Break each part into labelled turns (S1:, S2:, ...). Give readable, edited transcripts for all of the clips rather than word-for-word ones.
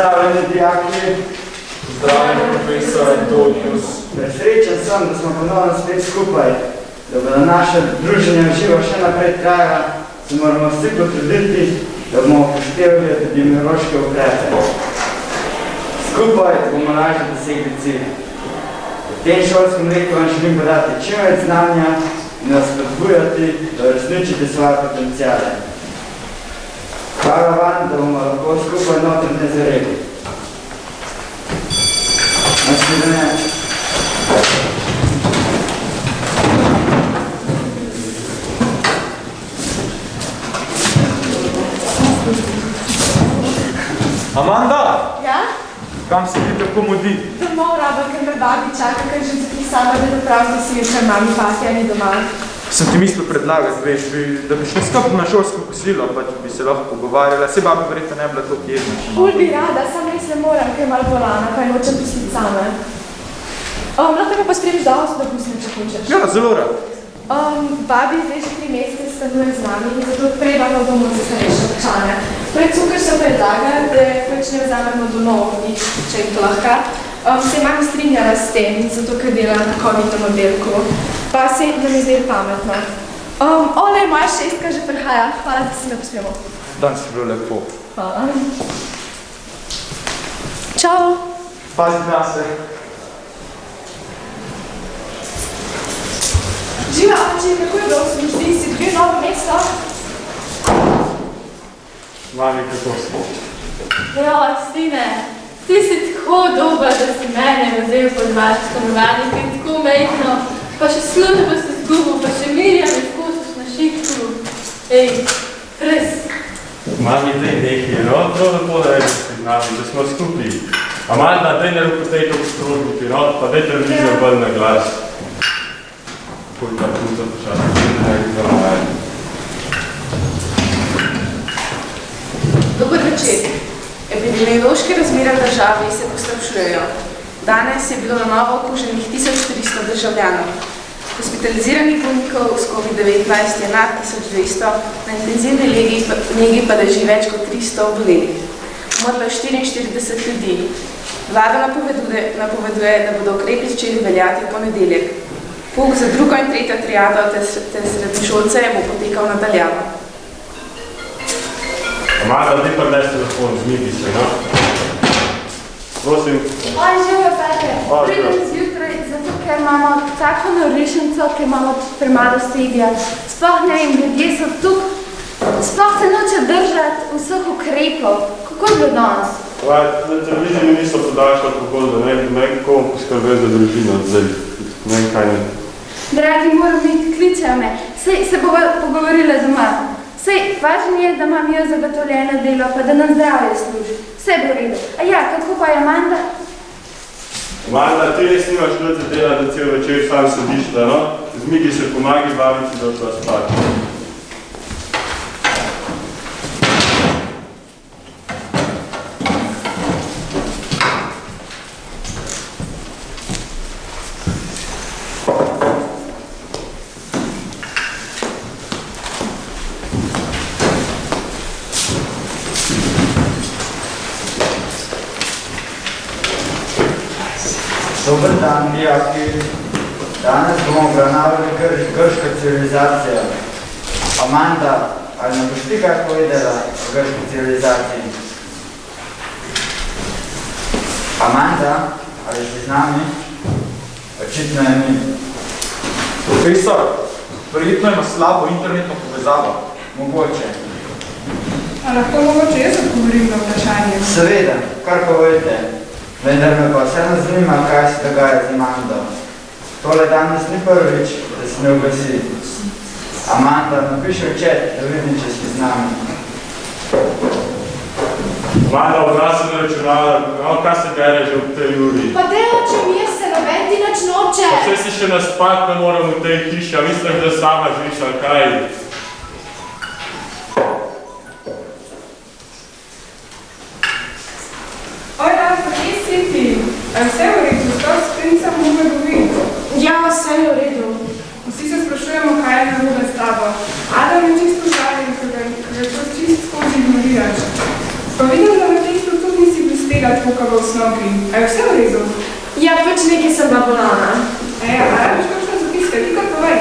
S1: Pozdravljeni, dijaki.
S2: Pozdravljeni, profesor Antonius.
S1: Presrečen sem, da smo ponovno spet skupaj. Da bodo naše druženje v živo še naprej trajala, se moramo vsi potruditi, da bomo upoštevali epidemiološke ukrepe. Skupaj bomo lažje dosegli cilj. V tem šolskem letu vam želim podati čim več znanja in vas spodbujati, da uresničite svoje potenciale. Hvala vam, da bomo lahko skupaj notranje zaredi. Naslednje.
S2: Amanda!
S3: Ja?
S2: Kam se ti tako mudi?
S3: Domov, Robo, ker me babi čaka, ker že zapisala, da dopravite si večer mami Patja ni doma.
S2: Sem ti mislil predlagati, veš, da bi šli skupaj na šolsko kosilo, pa bi se lahko pogovarjala. Saj babi verjetno ne bila toliko jezna.
S3: Ful bi rada, samo res ne moram, ker je malo bolana, pa je nočem pustiti same. Lahko pa spremiš dosti, da pustim, če hočeš.
S2: Ja, zelo rad.
S3: Babi zdaj že 3 mesece stanuje z nami in zato predamo domov za starejše občane. Pred cukor sem predlagal, da pač ne vzamemo domov, če jim to lahko. Se imam strinjala s tem, zato ker delam na COVID-om oddelku. Pa se nam je zdaj pametno. Ole, moja šestka že prihaja. Hvala, da si me pospemo.
S2: Danes je bilo lepo.
S3: Hvala. Čau.
S2: Pazi na se.
S3: Živa, oči, kako je bilo? Se mi zdi, si dobil novo mesto?
S2: Mami, kako smo?
S4: Ja, Stine, ti si tako dober, da si mene vzel pod vaš stanovanje, ki je tako mejno, pa še službo si zgubil, pa še Mirjam izkusiš na šiktu. Ej, res.
S5: Mami, daj nekaj, no? Prav lepo, da reči z nami, da smo skupaj. Amanda, daj ne rupotej to strožiti, no? Pa daj televizijo bolj na glas. Poj pa tu započati, ne zavaj.
S6: Dober večer. Epidemiološke razmere v državi se poslabšujejo. Danes je bilo na novo okuženih 1300 državljanov. Hospitaliziranih bolnikov s COVID-19 je nad 1200, na intenzivni negi pa leži več kot 300 obolelih. Umrlo je 44 ljudi. Vlada napoveduje, da bodo ukrepi začeli veljati v ponedeljek. Pouk za drugo in tretjo triado te srednješolce bo potekal nadaljavo.
S5: Amanda, ti pa daj telefon, zmigi se, no? Prosim.
S4: Oj, živijo, Peter. Pridem zjutraj, zato ker imamo tako norišnico, ker imamo premalo sedja. Sploh ne vem, ljudje so tukaj, sploh se noče držati vseh ukrepov. Kako je bilo danes?
S5: Na televiziji mi niso podaljšali alkohol, da ne vem, kako poskrbeti za družino zdaj. Ne vem, kaj ne.
S4: Dragi, moram iti, kličejo me. Sej se bova pogovorila doma. Sej, važno je, da imam jaz zagotovljeno delo, pa da nam zdravje služi. Vse bo v redu. A ja, kako pa je Amanda?
S5: Amanda, ti res nimaš nič za dela, da cel večer sam sediš, da no? Zmigi se pomagi babici, da odšla spati.
S1: Dober dan, dijaki. Danes bomo obravnavali grško civilizacijo. Amanda, ali ne boš ti kaj povedala o grški civilizaciji? Amanda, ali si z nami? Očitno je ni.
S2: Profesor, verjetno ima slabo internetno povezavo.
S1: Mogoče.
S7: A lahko mogoče jaz odgovorim na vprašanje?
S1: Seveda, kar povedite. Vendar me pa vseeno zanima, kaj se dogaja z Amando. Tole danes ni prvič, da se ne oglasi. Amanda, napiši v chat, da vidim, če si z nami.
S5: Amanda, odrasli na računala, malo kaj se bere že ob tej uri.
S4: Pa deloče mir se, noben ti nič noče.
S5: Pa vse si še naspat ne moram v tej hiši, a mislim, da sama živiš, ali kaj?
S7: Oj, Rafa, kje si ti? A vse v redu, skoro s princem bomo govoriti?
S4: Ja, vse je v redu.
S7: Vsi se sprašujemo, kaj je narobe s tabo. Adam je čisto žaljen, ker ga to čisto skozi ignoriraš. Pa vidim, da v testu tudi nisi blistela. kuka v osnovi. A je vse v redu?
S3: Ja, pač nekaj sem bila bolana.
S7: A rabiš kakšna zapiska, ti kar povej.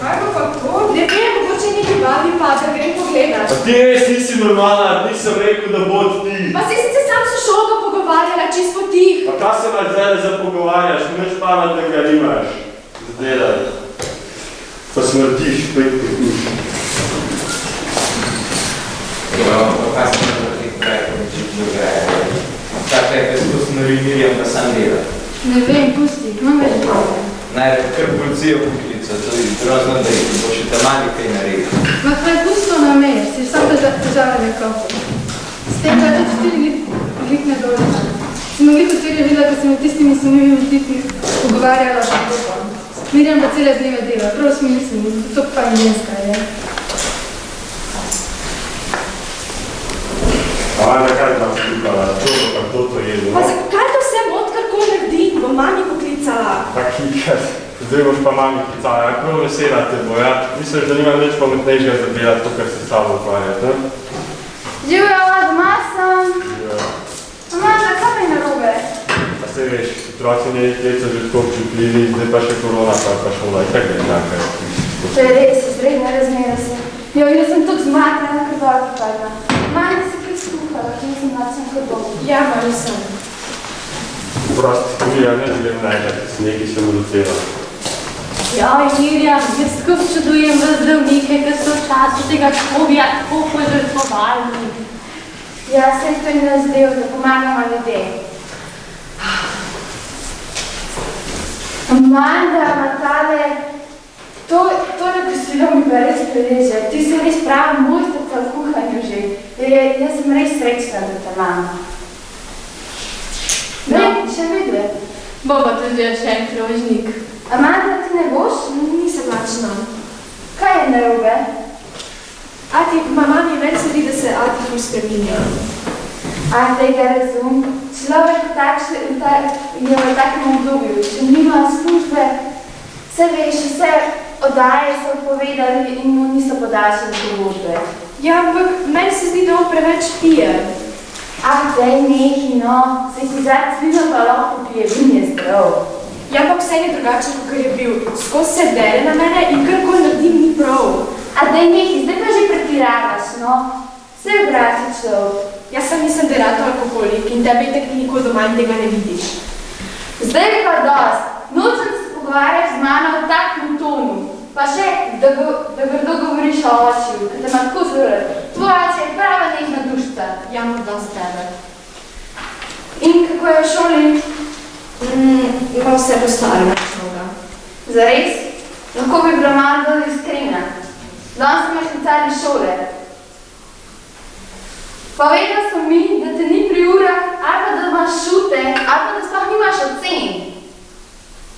S7: Kaj bo pa to?
S3: Ne vem, mogoče nekaj babi pa, da grem pogledat.
S5: A ti res nisi normalna, nisem rekel, da bod ti.
S3: Pa si se sam s šolko pogovarjala, čisto tih.
S5: Pa kaj se nas zdaj za pogovarjaš, nič pametnega nimaš. Zdelaj. Pa smrtiš, pek pokuš.
S8: Kaj sem na tih projektov, če bi greje? Tako je, kaj spustnori Mirjam pa sam dela.
S4: Ne vem, pusti, imam več problem.
S8: Naj, kar policijo poklica, to je grozno, da jih bo še tamali kaj naredil.
S4: Ma kaj pusto na me, si sam težave nekako. S tem, da je tudi 4 likne dole. Si mogli včeraj videla, ko sem med tistimi sumljivimi tipi pogovarjala še to. Mirjam pa cele dneve dela, prav smislim, to pa je ženska, je.
S5: Ajde, kaj tam skupala, to jedu,
S3: Pa
S5: no?
S3: zakaj to vse mod karkoli naredi, bo mami poklicala?
S5: Pa kikat, zdaj boš pa mami klicala, ja, prav vesela te bo, ja? Misliš, da nimam več pametnejšega za delati to, kar se s sabo ukvarjati, ne?
S4: Živjo, doma sem.
S5: Ja.
S4: Amanda, kaj me narobe?
S5: Pa se veš, otroci njenih let so že tako občutljivi, zdaj pa še korona, pa šola, in tako je nekaj.
S4: To je res, izredne razmere se. Jo, jaz sem tudi zmatrana, kar dobro pripadla. Manja si kaj skuhala, ki nisem nacem kar dobro.
S3: Ja, mami sem.
S5: Prosti, ja, ne želim najti, s nekaj sem odotela.
S4: Joj, Mirjam, jaz tako občudujem v zdravnike, ker so v času tega COVID-ja tako požrtvovalni. Ja, se to je nas del, da pomagamo ljudem. Amanda, Matale, to nekosilo mi pa res prereže. Ti si res prava mojstrica v kuhanju že. Jaz sem res srečna, da te imam. Ne, še vidve. Bo pa tudi še en krožnik. Amanda, ti ne boš?
S3: Nisem lačna.
S4: Kaj je narobe?
S3: Mami več se vidi, da se Ati ful spreminja.
S4: Tega razum. Človek je v takem obdobju, če nima službe, vse veš, vse oddaje so povedali in mu niso podaljšali pogodbe.
S3: Ja, ampak meni se zdi, da on preveč pije.
S4: Daj nehi, no, se ti zdaj cvino pa lahko pije, vin je zdrav.
S3: Ja, pa vse je drugačen, kot je bil. Skozi se dere na mene in karkoli naredim ni prav.
S4: Daj nehi, zdaj pa že pretiravaš, no. Vse je vrati človek.
S3: Jaz sem nisem derato alkoholik in tebe itak ni nikoli doma in tega ne vidiš.
S4: Zdaj pa dost. Nočem da se pogovarjaš z mano v takem tonu. Pa še, da grdo govoriš o očiju, ker te ima tako zvrl. Tvoj oči je prava nežna dušca.
S3: Ja, morda za tebe.
S4: In kako je v šoli?
S3: Ima vse postarjeno šoga.
S4: Zares? Lahko bi bila malo bolj iskrena. Danes imaš klicali šole. Povedal so mi, da te ni pri urah, ali pa da imaš šute, ali pa da sploh nimaš ocen.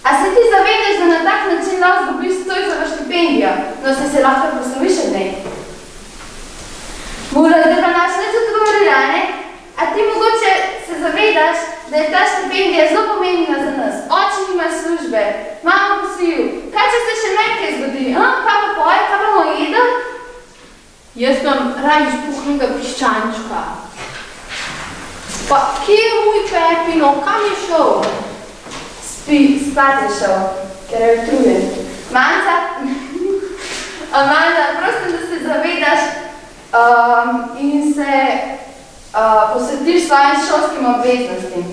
S4: A se ti zavedaš, da na tak način lahko dobiš Zoisovo štipendijo, no se lahko posloviš od njej? Mula, da pa naš nič odgovorila, ne? A ti mogoče se zavedaš, da je ta štipendija zelo pomembna za nas. Oče nima službe, mamo posvil. Kaj če se še nekaj zgodi? Kaj pa poje, kaj pa bomo jedel? Jaz imam rajš puhnega piščančka. Pa, kje je moj Pepino? Kam je šel? Spat je šel, ker je utrujen. Manca? Amanda, prosim, da se zavedaš in se posvetiš svojim šolskim obveznostim.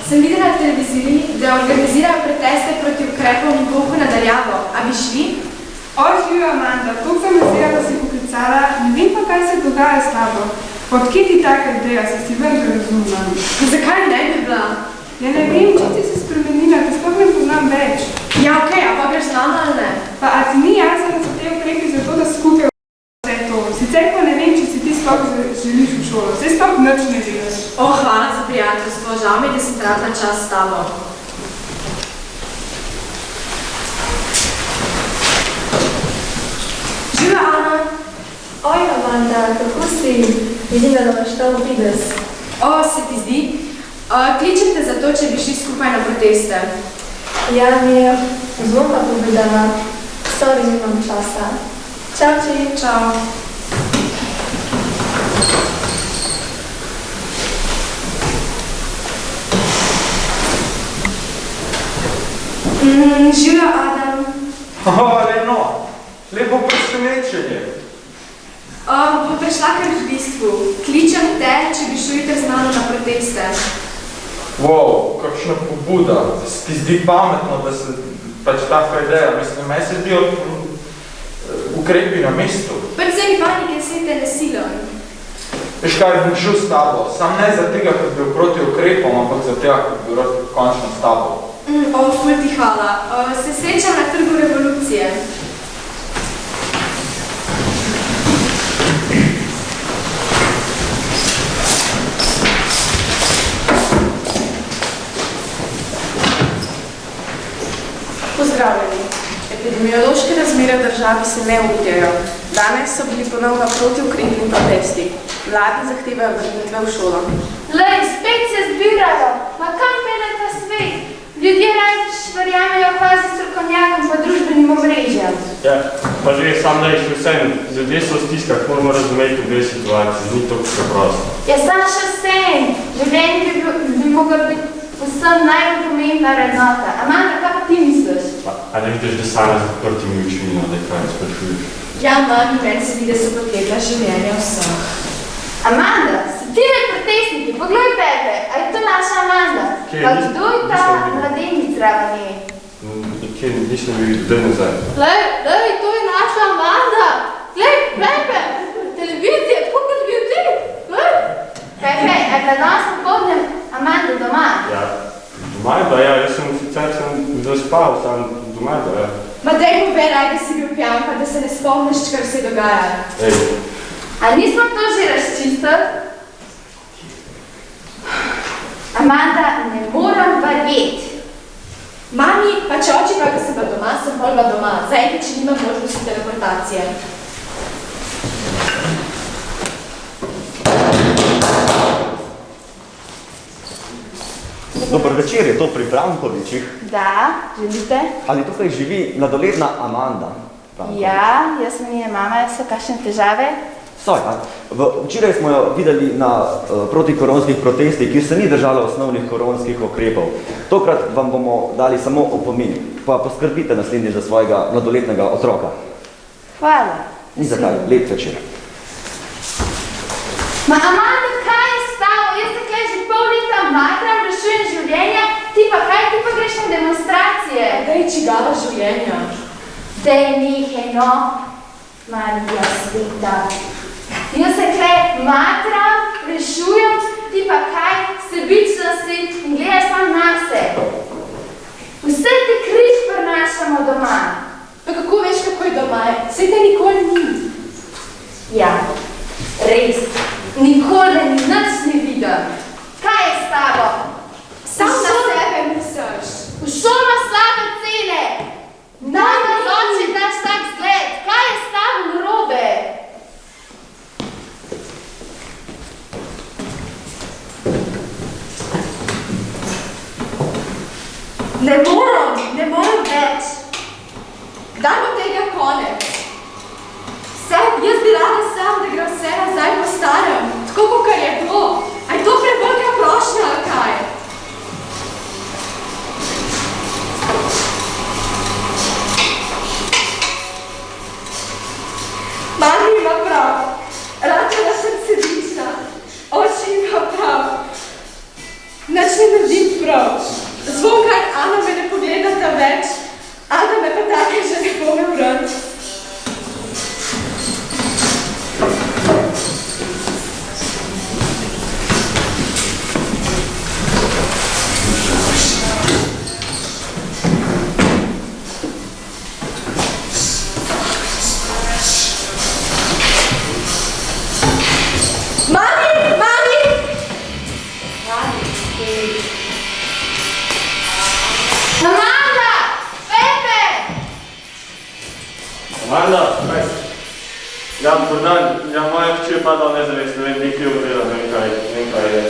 S3: sem videla na televiziji, da organizirajo proteste proti ukrepom pouku na daljavo. A bi šli?
S7: O, živijo, Amanda, toliko sem vesela, da si poklicala, ne vem pa, kaj se dogaja s tabo. Odkje ti taka ideja, si ven razumna?
S3: Zakaj ne bi bila?
S7: Ja ne vem, če ti se spremenila, te sploh ne poznam več.
S3: Ja, okej, a pa greš z nama ali ne?
S7: Pa a ti ni jasno, da so te ukrepi zato, da skupaj vse to. Sicer pa ne vem, če si ti sploh želiš v šolo. Vse sploh nič ne delaš.
S3: O, hvala za prijateljstvo, žal mi, da sem tratila čas s tabo. Živa, Ana.
S4: Oj, Amanda, kako si? Vidim, da boš to vidiš.
S3: O, se ti zdi? Kličem te zato, če bi šli skupaj na proteste.
S4: Ja, mi je zelo pa povedala. Sorry, nimam časa. Čau, či.
S3: Čau. Živa, Adam.
S2: Ale no, lepo presenečenje.
S3: Bom prišla kar v bistvu. Kličem te, če bi šel jutri z mano na proteste.
S2: Wow, kakšna pobuda. Se ti zdi pametno, da se pač taka ideja. Mislim, meni se zdijo ukrepi na mestu.
S3: Predvsem panike svete ne silom.
S2: Veš kaj, bom šel s tabo. Sam ne za tega, ker bi bil proti ukrepom, ampak za tega, ker bi bil končno s tabo.
S3: Ful ti hvala. Se srečam na Trgu revolucije.
S6: Pozdravljeni. Epidemiološke razmere v državi se ne umirjajo. Danes so bili ponovno protiukrepni protesti. Mladi zahtevajo vrnitve v šolo.
S4: Lej, spet se zbirajo. Ma kam pele ta svet? Ljudje rajč verjamejo kvazi strokovnjakom pa družbenim omrežjem.
S5: Ja, pa že sam da še vsem, ljudje so v stiskah, moramo razumeti obe situaciji, ni to preprosto.
S4: Ja, sam še vsem. Življenje bi mogla biti vsem najbolj pomembna vrednota. Amanda, kaj pa ti misliš?
S5: A ne vidiš, da sama z odprtimi očmi, da kaj sprašuješ?
S3: Ja, mami, meni se vidi, da so potrebna življenja vseh.
S4: Amanda, si ti med protestniki, poglej tebe, a je to naša Amanda? Pa kdo je ta mladenic zraven nje?
S5: Kje, nisem videl, kdaj nazaj.
S4: Lej, to je naša Amanda! Glej, Pepe, televizija, tako kot bi ti, lej! Pepe, a je danes popodne Amanda doma?
S5: Ja, doma je da, ja, jaz sem sicer zaspal, sam doma je da, ja.
S3: Ma daj povej, da si bil pijan, pa da se ne spomniš, kar se dogaja.
S5: Ej.
S4: A nismo to že razčistili? Amanda, ne moram verjeti.
S3: Mami, pa če oči pravi, da sem pa doma, sem bolj doma. Zaenkrat, če nimam možnosti teleportacije.
S9: Dober večer, je to pri Brankovičih?
S10: Da, želite?
S9: Ali tukaj živi mladoletna Amanda?
S10: Ja, jaz sem je mama, so kakšne težave?
S9: So, ja. Včeraj smo jo videli na protikoronskih protestih, ki se ni držala osnovnih koronskih ukrepov. Tokrat vam bomo dali samo opomin, pa poskrbite naslednji za svojega mladoletnega otroka.
S10: Hvala.
S9: Ni zakaj, lep večer.
S4: Ma Amanda, kaj je stalo? Jaz takle že pol leta matram, rešujem življenja, ti pa kaj, ti pa greš na demonstracije?
S3: Daj čigava življenja.
S4: Dej nehaj, no, Marija sveta. Jaz se kle matram, rešujem, ti pa kaj, sebičnosti in gledaš sam nase. Vse te križ prenašamo doma.
S3: Pa kako veš, kako je doma? Saj te nikoli ni.
S4: Ja, res. Nikoli ni nič ne vidim. Kaj je s tabo?
S3: Sam na sebe misliš.
S4: V šolo slabe cene. Naj na zoči daš tak zgled. Kaj je s tabo narobe?
S3: Ne moram več. Kdaj bo tega konec? Jaz bi rada sam, da gre vse nazaj po starem, tako kakor je bilo. A je to prevelika prošnja, ali kaj? Mami ima prav. Rada, da sem sebična. Oči ima prav. Nič ne naredim prav. Zvonka in Ana me ne pogledata več, Ana me pa take že ne bo me vrati.
S5: Amanda, kaj? Ja, Bogdan, ja, moja hči je padala nezavest, ne vem, nekaj vzela, ne vem kaj je.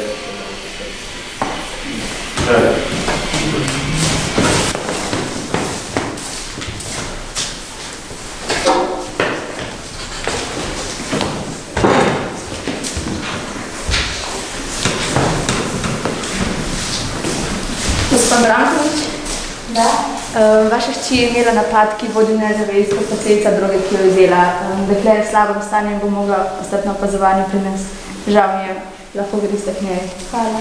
S6: Gospod Brankovič?
S10: Da?
S6: Vaša hči je imela napad, ki vodi nezavest, kot posledica droge, ki jo je vzela. Dekle je v slabem stanju in bo mogla ostati na opazovanju pri nas. Žal mi je, lahko greste k njej.
S10: Hvala.